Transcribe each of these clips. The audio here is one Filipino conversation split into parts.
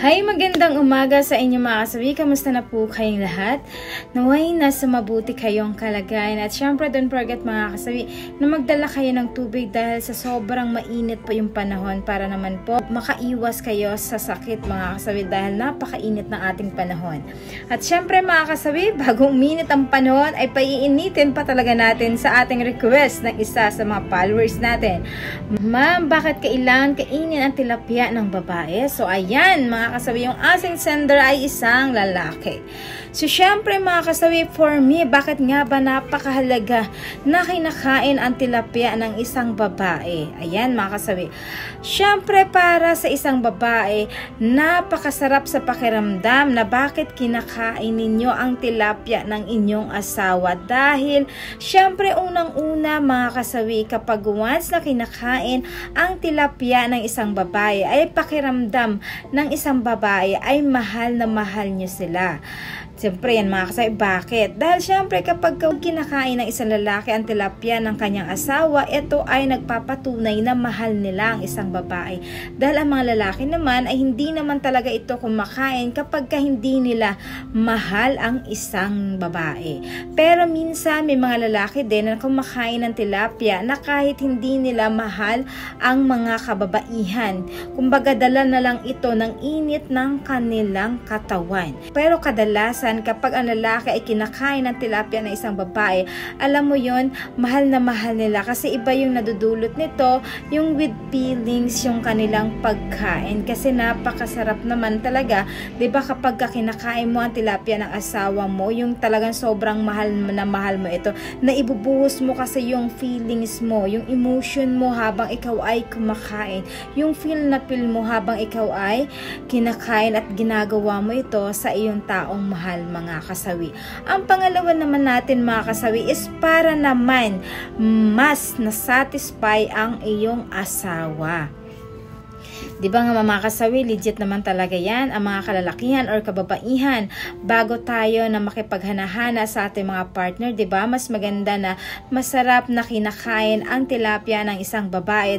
Hi, magandang umaga sa inyo mga kasabi. Kamusta na po kayong lahat? Naway nasa mabuti kayong kalagayan. At syempre don't forget mga kasabi na magdala kayo ng tubig dahil sa sobrang mainit po yung panahon para naman po makaiwas kayo sa sakit mga kasabi dahil napakainit ng ating panahon. At syempre mga kasabi, bago uminit ang panahon ay paiinitin pa talaga natin sa ating request ng isa sa mga followers natin. Ma'am, bakit kailangan kainin ang tilapia ng babae? So ayan mga kasabi, yung asing sender ay isang lalaki. So syempre mga kasabi, for me, bakit nga ba napakahalaga na kinakain ang tilapia ng isang babae? Ayan mga kasabi, syempre para sa isang babae, napakasarap sa pakiramdam na bakit kinakain ninyo ang tilapia ng inyong asawa. Dahil syempre unang-una mga kasabi, kapag once na kinakain ang tilapia ng isang babae, ay pakiramdam ng isang babae ay mahal na mahal nyo sila. Siyempre yan mga kasabi, bakit? Dahil syempre kapag kinakain ng isang lalaki ang tilapia ng kanyang asawa, ito ay nagpapatunay na mahal nila ang isang babae. Dahil ang mga lalaki naman ay hindi naman talaga ito kumakain kapag hindi nila mahal ang isang babae. Pero minsan may mga lalaki din na kumakain ng tilapia na kahit hindi nila mahal ang mga kababaihan. Kumbaga dala na lang ito ng init ng kanilang katawan. Pero kadalasan kapag ang lalaki ay kinakain ng tilapia ng isang babae, alam mo yon, mahal na mahal nila kasi iba yung nadudulot nito, yung with feelings yung kanilang pagkain kasi napakasarap naman talaga, 'di ba? Kapag kinakain mo ang tilapia ng asawa mo, yung talagang sobrang mahal na mahal mo ito, na ibubuhos mo kasi yung feelings mo, yung emotion mo habang ikaw ay kumakain, yung feel na feel mo habang ikaw ay kinakain at ginagawa mo ito sa iyong taong mahal mga kasawi. Ang pangalawa naman natin mga kasawi is para naman mas na-satisfy ang iyong asawa. Di ba nga mga kasawi, legit naman talaga yan ang mga kalalakihan or kababaihan. Bago tayo na makipaghanahana sa ating mga partner, di ba, mas maganda na masarap na kinakain ang tilapia ng isang babae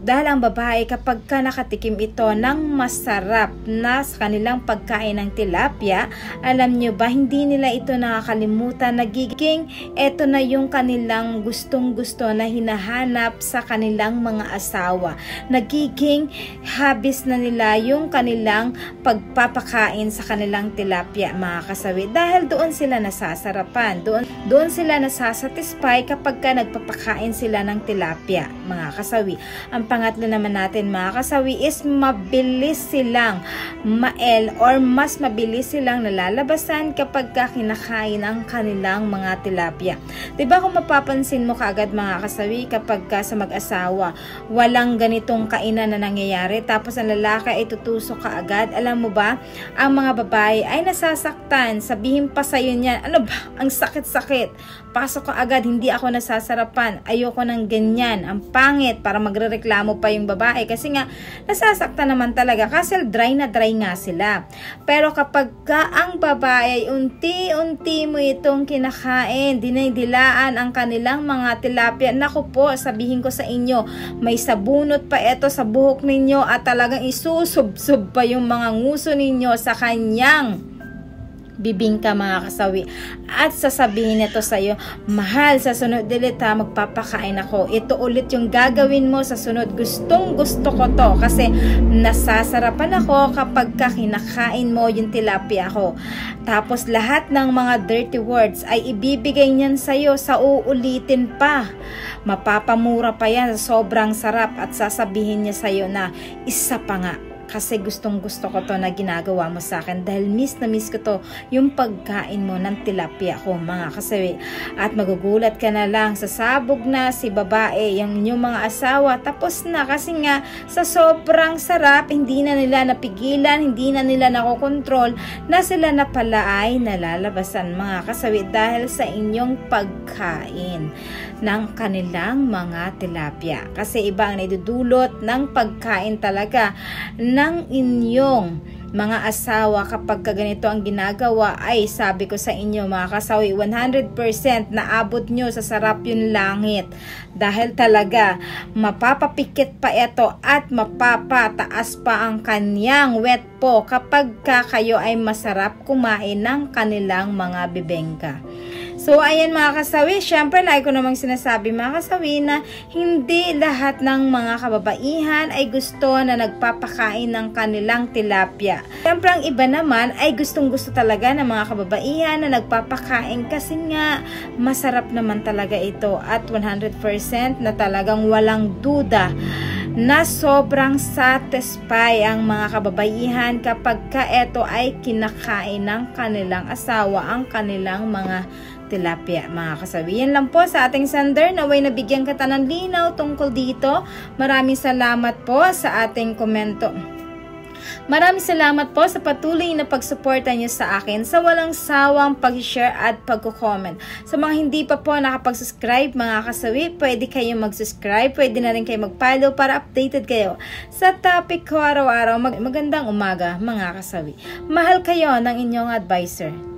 dahil ang babae kapag ka nakatikim ito ng masarap na sa kanilang pagkain ng tilapia, alam nyo ba, hindi nila ito nakakalimutan, nagiging ito na yung kanilang gustong-gusto na hinahanap sa kanilang mga asawa. Nagiging habis na nila yung kanilang pagpapakain sa kanilang tilapia mga kasawi. Dahil doon sila nasasarapan, doon sila nasasatisfy kapag ka nagpapakain sila ng tilapia mga kasawi. Ang pangatlo naman natin mga kasawi is mabilis silang or mas mabilis silang nalalabasan kapag kinakain ang kanilang mga tilapia. Diba kung mapapansin mo kaagad mga kasawi, kapag sa mag-asawa walang ganitong kainan na nangyayari tapos ang lalaki ay tutusok kaagad, alam mo ba, ang mga babae ay nasasaktan, sabihin pa sa'yo niyan, ano ba, ang sakit-sakit, pasok ka agad, hindi ako nasasarapan, ayoko ng ganyan, ang pangit, para magrereklamo pa yung babae kasi nga nasasaktan naman talaga kasi dry na dry nga sila. Pero kapag ang babae ay unti-unti mo itong kinakain, dinaydilaan ang kanilang mga tilapia, naku po, sabihin ko sa inyo, may sabunot pa ito sa buhok ninyo at talagang isusubsob pa yung mga nguso ninyo sa kanyang bibing ka mga kasawi at sasabihin nito sa iyo, mahal, sa sunod ulit magpapakain ako, ito ulit yung gagawin mo sa sunod, gustong gusto ko to kasi nasasarapan ako kapag kinakain mo yung tilapia ko. Tapos lahat ng mga dirty words ay ibibigay niyan sa iyo sa uulitin pa, mapapamura pa yan, sobrang sarap, at sasabihin niya sa iyo na isa pa nga kasi gustong gusto ko to na ginagawa mo sa akin dahil miss na miss ko to yung pagkain mo ng tilapia ko mga kasawi. At magugulat ka na lang, sasabog na si babae, yung inyong mga asawa, tapos na kasi nga sa sobrang sarap, hindi na nila napigilan, hindi na nila nakokontrol na sila na pala ay nalalabasan mga kasawi dahil sa inyong pagkain ng kanilang mga tilapia. Kasi iba ang naidudulot ng pagkain talaga ng inyong mga asawa kapag ganito ang ginagawa ay sabi ko sa inyo mga kasawi, 100% naabot nyo sa sarap yung langit. Dahil talaga mapapapikit pa ito at mapapataas pa ang kanyang wet po kapag kayo ay masarap kumain ng kanilang mga bibengka. So, ayan mga kasawi, syempre lagi ko namang sinasabi mga kasawi na hindi lahat ng mga kababaihan ay gusto na nagpapakain ng kanilang tilapia. Syempre ang iba naman ay gustong-gusto talaga ng mga kababaihan na nagpapakain kasi nga masarap naman talaga ito at 100% na talagang walang duda na sobrang satisfy ang mga kababaihan kapag ito ay kinakain ng kanilang asawa ang kanilang mga tilapia mga kasawi. Yan lang po sa ating sender. Naway nabigyan kita ng linaw tungkol dito. Maraming salamat po sa ating komento. Maraming salamat po sa patuloy na pagsuporta niyo sa akin sa walang sawang pag-share at pagko-comment. Sa mga hindi pa po nakapag-subscribe mga kasawi, pwede kayong mag-subscribe, pwede na rin kayo mag-follow para updated kayo sa topic ko araw-araw. Magandang umaga mga kasawi. Mahal kayo ng inyong advisor.